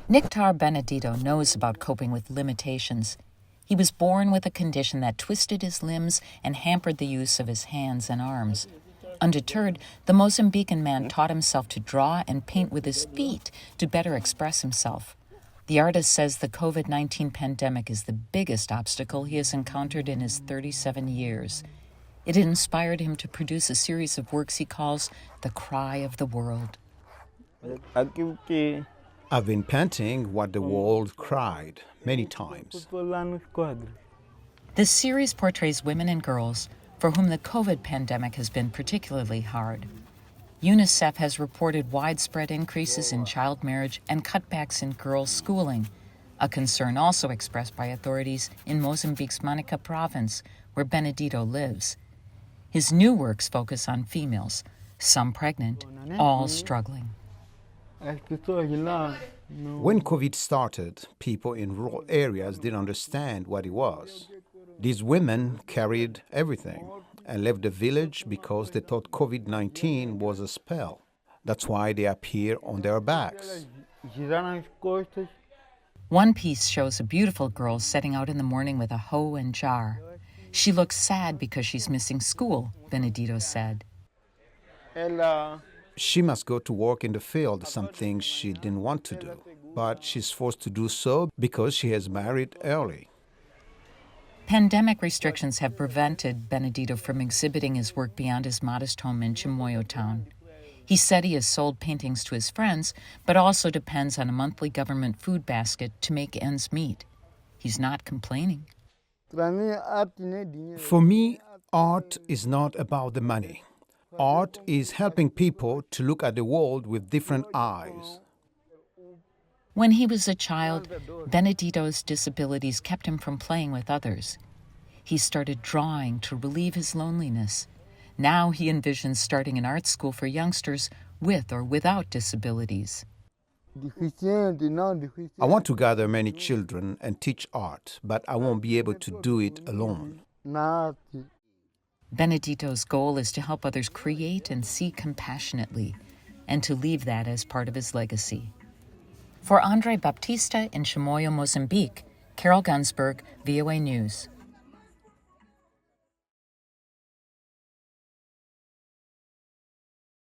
Nictar Benedito knows about coping with limitations. He was born with a condition that twisted his limbs and hampered the use of his hands and arms. Undeterred, the Mozambican man taught himself to draw and paint with his feet to better express himself. The artist says the COVID-19 pandemic is the biggest obstacle he has encountered in his 37 years. It inspired him to produce a series of works he calls The Cry of the World. I've been painting what the world cried many times. This series portrays women and girls for whom the COVID pandemic has been particularly hard. UNICEF has reported widespread increases in child marriage and cutbacks in girls' schooling, a concern also expressed by authorities in Mozambique's Manica province, where Benedito lives. His new works focus on females, some pregnant, all struggling. When COVID started, people in rural areas didn't understand what it was. These women carried everything and left the village because they thought COVID-19 was a spell. That's why they appear on their backs. One piece shows a beautiful girl setting out in the morning with a hoe and jar. She looks sad because she's missing school, Benedito said. She must go to work in the field, something she didn't want to do. But she's forced to do so because she has married early. Pandemic restrictions have prevented Benedito from exhibiting his work beyond his modest home in Chimoio town. He said he has sold paintings to his friends, but also depends on a monthly government food basket to make ends meet. He's not complaining. For me, art is not about the money. Art is helping people to look at the world with different eyes. When he was a child, Benedito's disabilities kept him from playing with others. He started drawing to relieve his loneliness. Now he envisions starting an art school for youngsters with or without disabilities. I want to gather many children and teach art, but I won't be able to do it alone. Benedito's goal is to help others create and see compassionately, and to leave that as part of his legacy. For Andre Baptista in Chimoio, Mozambique, Carol Gunsberg, VOA News.